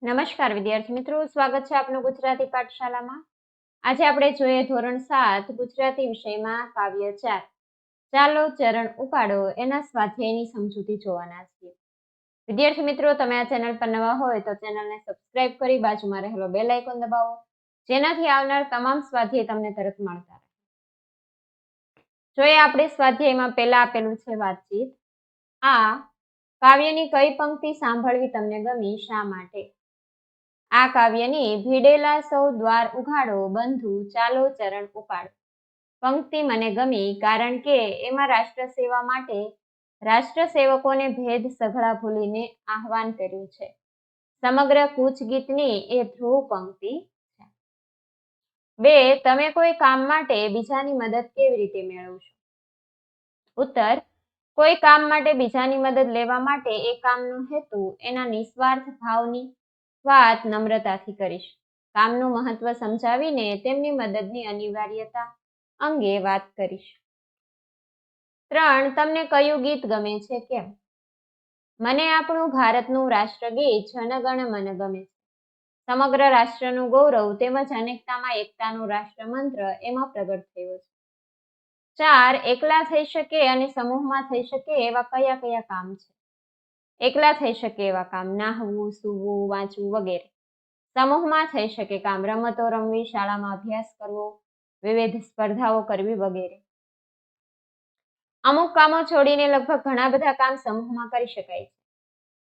નમસ્કાર વિદ્યાર્થી મિત્રો, સ્વાગત છે આપનું ગુજરાતી પાઠશાલામાં. આજે આપણે જોઈએ ધોરણ 7 ગુજરાતી વિષયમાં કાવ્ય 4 ચાલો ચરણ ઉપાડો એના સ્વાધ્યાયની સમજૂતી જોવાના છીએ. વિદ્યાર્થી મિત્રો, તમે આ ચેનલ પર નવા હોય તો ચેનલને સબસ્ક્રાઇબ કરી બાજુમાં રહેલો બેલ આઇકોન દબાવો, જેનાથી આવનાર તમામ સ્વાધ્યાય તમને તરત મળતા રહે. જોઈએ આપણે સ્વાધ્યાયમાં પહેલા આપેલું છે વાતચીત. આ કાવ્યની કઈ પંક્તિ સાંભળવી તમને ગમી, શા માટે? આ કાવ્યની ભીડેલા સૌ દ્વાર ઉઘાડો, બંધુ ચાલો ચરણ ઉપાડો. પંક્તિ મને ગમી કારણ કે એમાં રાષ્ટ્ર સેવા માટે રાષ્ટ્ર સેવકોને ભેદ સઘળા ભૂલીને આહવાન કર્યું છે. સમગ્ર કૂચ ગીતની એ ધ્રુવ પંક્તિ છે. 2. તમે કોઈ કામ માટે બીજાની મદદ કેવી રીતે મેળવશો? ઉત્તર: કોઈ કામ માટે બીજાની મદદ લેવા માટે એ કામનો હેતુ, એના નિસ્વાર્થ ભાવની વાત નમ્રતાથી કરીશ. કામનું મહત્વ સમજાવીને તેમની મદદની અનિવાર્યતા અંગે વાત કરીશ. 3. તમને કયું ગીત ગમે છે, કેમ? મને આપણું ભારતનું રાષ્ટ્રગીત જન ગણ મન ગમે છે. સમગ્ર રાષ્ટ્રનું ગૌરવ તેમજ અનેકતામાં એકતાનો રાષ્ટ્રમંત્ર એમાં પ્રગટ થયો છે. 4. એકલા થઈ શકે અને સમૂહમાં થઈ શકે એવા કયા કયા કામ છે? એકલા થઈ શકે એવા કામ નાહવું, સૂવું, વાંચવું વગેરે. સમૂહમાં થઈ શકે કામ રમતો રમવી, શાળામાં અભ્યાસ કરવો, વિવિધ સ્પર્ધાઓ કરવી વગેરે. અમુક કામો છોડીને લગભગ ઘણા બધા કામ સમૂહમાં કરી શકાય છે.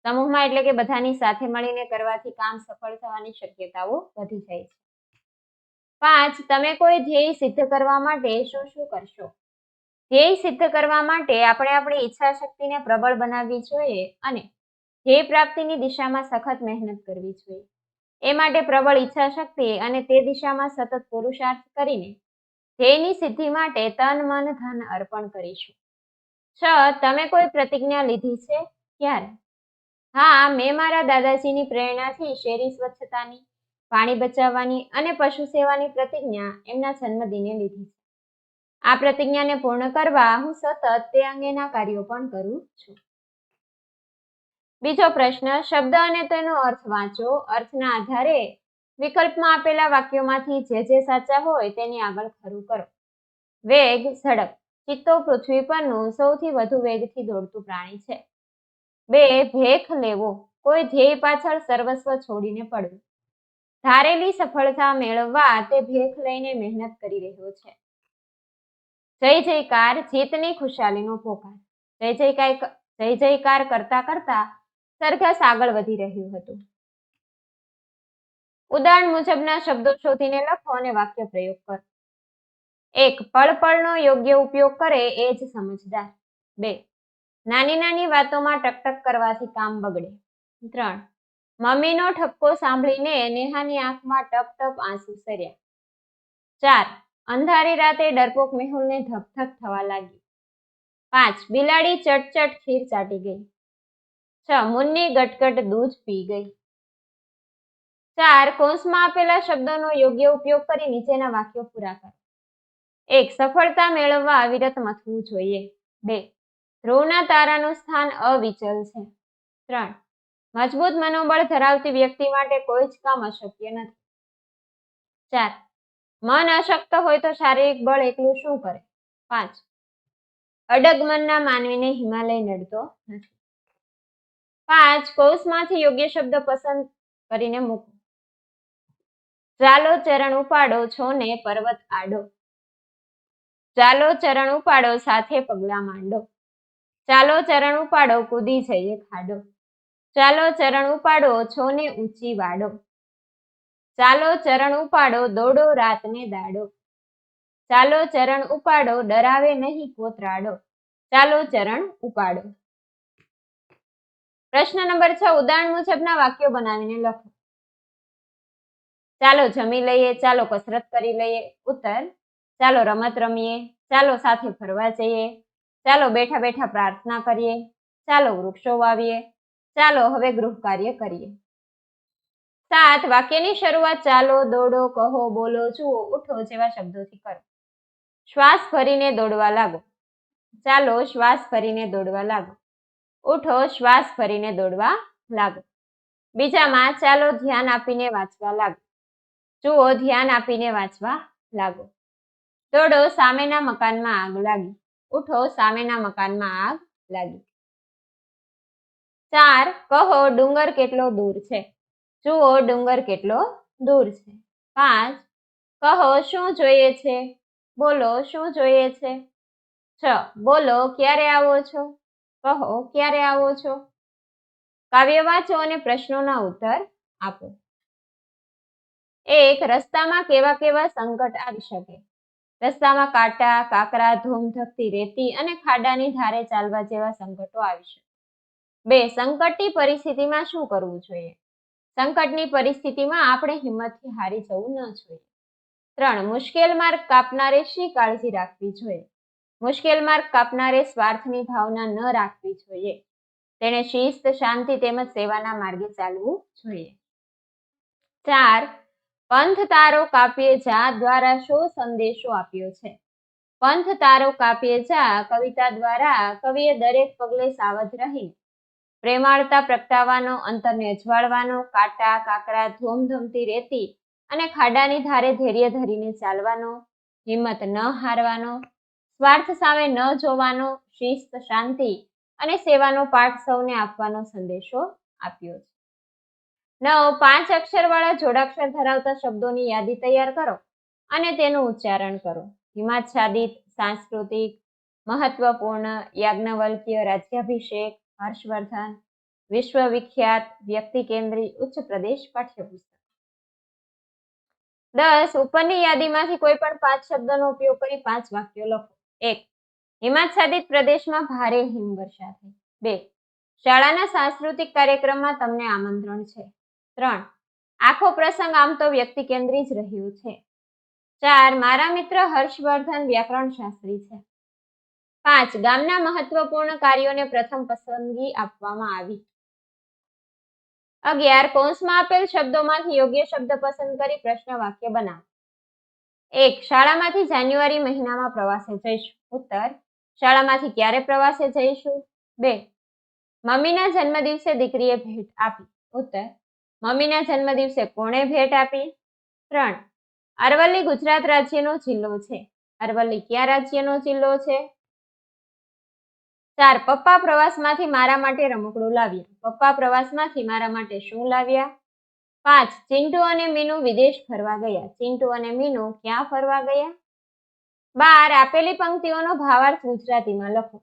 સમૂહમાં એટલે કે બધાની સાથે મળીને કરવાથી કામ સફળ થવાની શક્યતાઓ વધી જાય છે. 5. તમે કોઈ ધ્યેય સિદ્ધ કરવા માટે શું શું કરશો? ધ્યેય સિદ્ધ કરવા માટે આપણે આપણી ઈચ્છા શક્તિને પ્રબળ બનાવવી જોઈએ અને ધ્યેય પ્રાપ્તિની દિશામાં સખત મહેનત કરવી જોઈએ. એ માટે પ્રબળ ઈચ્છા શક્તિ અને તે દિશામાં સતત પુરુષાર્થ કરીને ધ્યેયની સિદ્ધિ માટે તન મન ધન અર્પણ કરીશું. 6. તમે કોઈ પ્રતિજ્ઞા લીધી છે? ક્યારે? હા, મેં મારા દાદાજીની પ્રેરણાથી શેરી સ્વચ્છતાની, પાણી બચાવવાની અને પશુ સેવાની પ્રતિજ્ઞા એમના જન્મદિને લીધી છે. આ પ્રતિજ્ઞાને પૂર્ણ કરવા હું સતત તે અંગેના કાર્યો પણ કરું છું. બીજો પ્રશ્ન, શબ્દ અને તેનો અર્થ વાંચો. અર્થના આધારે વિકલ્પમાં આપેલા વાક્યોમાંથી જે સાચા હોય તેની આગળ ખરું કરો. વેગ, ઝડપ. ચિત્તો પૃથ્વી પરનું સૌથી વધુ વેગથી દોડતું પ્રાણી છે. 2. ભેખ લેવો. કોઈ ધ્યેય પાછળ સર્વસ્વ છોડીને પડવું. ધારેલી સફળતા મેળવવા તે ભેખ લઈને મહેનત કરી રહ્યો છે. જય જયકાર, જીતની ખુશાલીનો પોકાર. જય જયકાર કરતા કરતા સરઘસ આગળ વધી રહ્યું હતું. ઉદાહરણ મુજબના શબ્દો શોધીને લખો અને વાક્ય પ્રયોગ કરો. 1. પળ પળનો યોગ્ય ઉપયોગ કરે એ જ સમજદાર. 2. નાની નાની વાતોમાં ટકટક કરવાથી કામ બગડે. 3. મમ્મીનો ઠપકો સાંભળીને નેહાની આંખમાં ટપ ટપ આંસુ સર્યા. 4. અંધારી રાતે ડરપોક મેહુલને ધક થવા લાગી. 5. બિલાડી ચટ ખીર ચાટી ગઈ. 6. મુન્ની ગટગટ દૂધ પી ગઈ. 4. કૌંસમાં આપેલા શબ્દોનો યોગ્ય ઉપયોગ કરી નીચેના વાક્યો પૂરા કરો. 1. સફળતા મેળવવા અવિરત મથવું જોઈએ. 2. ધ્રુવના તારાનું સ્થાન અવિચલ છે. 3. મજબૂત મનોબળ ધરાવતી વ્યક્તિ માટે કોઈ જ કામ અશક્ય નથી. 4. મન અશક્ત હોય તો શારીરિક બળ એકલું શું કરે? 5. અડગ મનના માનવીને હિમાલય નડતો નથી. 5. કૌંસમાંથી યોગ્ય શબ્દ પસંદ કરીને મૂકો. ચાલો ચરણ ઉપાડો, છો ને પર્વત આડો. ચાલો ચરણ ઉપાડો, સાથે પગલા માંડો. ચાલો ચરણ ઉપાડો, કૂદી જઈએ ખાડો. ચાલો ચરણ ઉપાડો, છો ને ઊંચી વાડો. ચાલો ચરણ ઉપાડો, દોડો રાતને દાડો. ચાલો ચરણ ઉપાડો, ડરાવે નહીં કોતરાડો. ચાલો ચરણ ઉપાડો. પ્રશ્ન નંબર 6. ઉદાહરણ મુજબના વાક્યો બનાવીને લખો. ચાલો જમી લઈએ, ચાલો કસરત કરી લઈએ. ઉત્તર: ચાલો રમત રમીએ, ચાલો સાથે ફરવા જઈએ, ચાલો બેઠા બેઠા પ્રાર્થના કરીએ, ચાલો વૃક્ષો વાવીએ, ચાલો હવે ગૃહ કાર્ય કરીએ. 7. વાક્યની શરૂઆત ચાલો, દોડો, કહો, બોલો, જુઓ, ઉઠો જેવા શબ્દોથી કરો. શ્વાસ ભરીને દોડવા લાગો. ચાલો શ્વાસ ભરીને દોડવા લાગો. ઉઠો, શ્વાસ ભરીને દોડવા લાગો. બીજામાં ચાલો ધ્યાન આપીને વાંચવા લાગો. જુઓ, ધ્યાન આપીને વાંચવા લાગો. દોડો, સામેના મકાનમાં આગ લાગી. ઉઠો, સામેના મકાનમાં આગ લાગી. 4. કહો, ડુંગર કેટલો દૂર છે. જુઓ, ડુંગર કેટલો દૂર છે. 5. કહો, શું જોઈએ છે. બોલો, શું જોઈએ છે. 6. બોલો, ક્યારે આવો છો. કહો, ક્યારે આવો છો. કાવ્ય વાંચો અને પ્રશ્નોના ઉત્તર આપો. 1. રસ્તામાં કેવા કેવા સંકટ આવી શકે. રસ્તામાં કાંટા, કાંકરા, ધોમધકતી રેતી અને ખાડાની ધારે ચાલવા જેવા સંકટો આવી શકે. 2. સંકટની પરિસ્થિતિમાં શું કરવું જોઈએ. સંકટની પરિસ્થિતિમાં આપણે હિંમતથી હારી જવું ન જોઈએ. 3. મુશ્કેલ માર્ગ કાપનારે શી કાળજી રાખવી જોઈએ. મુશ્કેલ માર્ગ કાપનારે સ્વાર્થની ભાવના ન રાખવી જોઈએ. તેણે શિસ્ત, શાંતિ તેમજ સેવાના માર્ગે ચાલવું જોઈએ. 4. પંથ તારો કાપ્યે જા દ્વારા શો સંદેશો આપ્યો છે. પંથ તારો કાપ્યે જા કવિતા દ્વારા કવિએ દરેક પગલે સાવધ રહી પ્રેમાળતા પ્રગટાવવાનો, અંતરને અજવાળવાનો, કાંટા, કાંકરા, ધોમધમતી રેતી અને ખાડાની ધારે ધૈર્ય ધરીને ચાલવાનો, હિંમત ન હારવાનો, સ્વાર્થ સામે ન જોવાનો, શિસ્ત, શાંતિ અને સેવાનો પાઠ સૌને આપવાનો સંદેશો આપ્યો છે. 9. 5 અક્ષરવાળા જોડાક્ષર ધરાવતા શબ્દોની યાદી તૈયાર કરો અને તેનું ઉચ્ચારણ કરો. હિમાચ્છાદિત, સાંસ્કૃતિક, મહત્વપૂર્ણ, યાજ્ઞવલ્ક્ય, રાજ્યાભિષેક, હર્ષવર્ધન, વિશ્વવિખ્યાત, વ્યક્તિ કેન્દ્રી, ઉચ્ચ પ્રદેશ પાઠ્યપુસ્તક. 10. ઉપરની યાદીમાંથી કોઈ પણ 5 શબ્દોનો ઉપયોગ કરી 5 વાક્યો લખો. 1. હિમાચ્છાદિત પ્રદેશમાં ભારે હિમવર્ષા થઈ. 2. શાળાના સાંસ્કૃતિક કાર્યક્રમમાં તમને આમંત્રણ છે. 3. આખો પ્રસંગ આમ તો વ્યક્તિ કેન્દ્રી જ રહ્યો છે. 4. મારા મિત્ર હર્ષવર્ધન વ્યાકરણ શાસ્ત્રી છે. 5. ગામના મહત્વપૂર્ણ કાર્યોને પ્રથમ પસંદગી આપવામાં આવી. 11. કૌંસમાં આપેલ શબ્દોમાંથી યોગ્ય શબ્દ પસંદ કરી પ્રશ્ન વાક્ય બનાવો. 1. શાળામાંથી જાન્યુઆરી મહિનામાં પ્રવાસે જઈશું. ઉત્તર: શાળામાંથી ક્યારે પ્રવાસે જઈશું. 2. મમ્મીના જન્મદિવસે દીકરીએ ભેટ આપી. ઉત્તર: મમ્મીના જન્મદિવસે કોણે ભેટ આપી. 3. અરવલ્લી ગુજરાત રાજ્યનો જિલ્લો છે. અરવલ્લી કયા રાજ્યનો જિલ્લો છે. 4. પપ્પા પ્રવાસમાંથી મારા માટે રમકડું લાવ્યા. પપ્પા પ્રવાસમાંથી મારા માટે શું લાવ્યા. 5. ચિંટુ અને મીનુ વિદેશ ફરવા ગયા. ચિંટુ અને મીનુ ક્યાં ફરવા ગયા. 12. આપેલી પંક્તિઓનો ભાવાર્થ ગુજરાતીમાં લખો.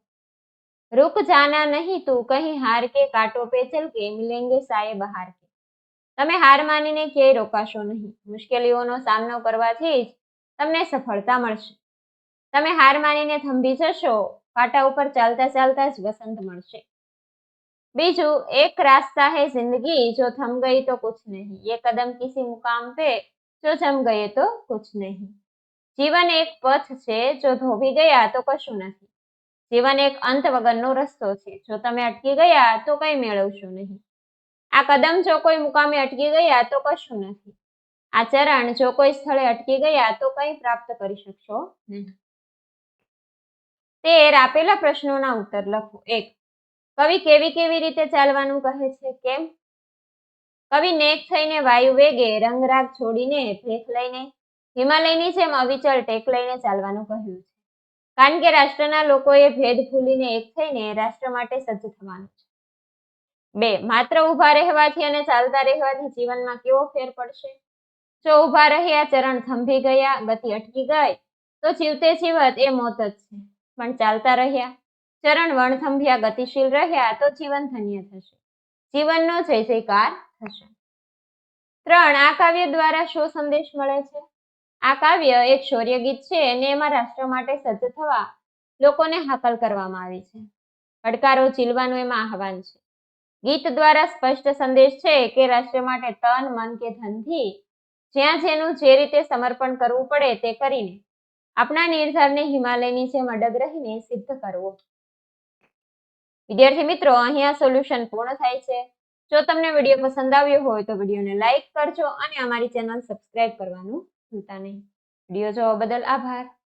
रुक जाना नहीं तू कहीं हार के कांटों पे चल के मिलेंगे साए बहार के. તમે હાર માનીને ક્યાંય રોકાશો નહીં. મુશ્કેલીઓનો સામનો કરવાથી જ તમને સફળતા મળશે. તમે હાર માનીને થંભી જશો, પાટા ઉપર ચાલતા ચાલતા જ વસંત મળશે. બીજું, એક રાસ્તા હૈ જિંદગી જો થમ ગઈ તો કુછ નહીં, ये कदम किसी मुकाम पे जो जम गए तो कुछ नहीं. જીવન એક પથ છે, જો ધોબી ગયા તો કશું નથી. જીવન એક અંત વગરનો રસ્તો છે, જો તમે અટકી ગયા તો કંઈ મેળવશો નહીં. આ કદમ જો કોઈ મુકામે અટકી ગયા તો કશું નથી. આ ચરણ જો કોઈ સ્થળે અટકી ગયા તો કંઈ પ્રાપ્ત કરી શકશો નહીં. 13. આપેલા પ્રશ્નોના ઉત્તર લખો. 1. કવિ કેવી કેવી રીતે ચાલવાનું કહે છે, કેમ. કવિ નેક થઈને વાયુ વેગે રંગરાગ છોડીને ભેખ લઈને હિમાલયની જેમ અવિચળ ટેક લઈને ચાલવાનું કહ્યું છે. કારણ કે રાષ્ટ્રના લોકોએ ભેદ ભૂલીને એક થઈને રાષ્ટ્ર માટે સજ્જ થવાનું છે. 2. માત્ર ઊભા રહેવાથી અને ચાલતા રહેવાથી જીવનમાં કેવો ફેર પડશે. જો ઊભા રહ્યા, ચરણ થંભી ગયા, ગતિ અટકી ગઈ તો જીવતે જીવત એ મોત જ છે. પણ ચાલતા રહ્યા, ચરણ વણથંભ્યા, ગતિશીલ રહ્યા તો જીવન ધન્ય થશે. જીવનનો જય જયકાર થશે. 3. આ કાવ્ય દ્વારા શું સંદેશ મળે છે. આ કાવ્ય એક શૌર્ય ગીત છે અને એમાં રાષ્ટ્ર માટે સજ્જ થવા લોકોને હાકલ કરવામાં આવી છે. પડકારો ઝીલવાનું એમાં આહવાન છે. ગીત દ્વારા સ્પષ્ટ સંદેશ છે કે રાષ્ટ્ર માટે તન, મન કે ધનથી જ્યાં જેનું જે રીતે સમર્પણ કરવું પડે તે કરીને આપણા નિર્ધારને હિમાલયની જેમ અડગ રહીને સિદ્ધ કરવો. વિદ્યાર્થી મિત્રો, અહીંયા સોલ્યુશન પૂર્ણ થાય છે. જો તમને વિડીયો પસંદ આવ્યો હોય તો વિડીયોને લાઈક કરજો અને અમારી ચેનલ સબસ્ક્રાઇબ કરવાનું ભૂલતા નહીં. વિડીયો જોવા બદલ આભાર.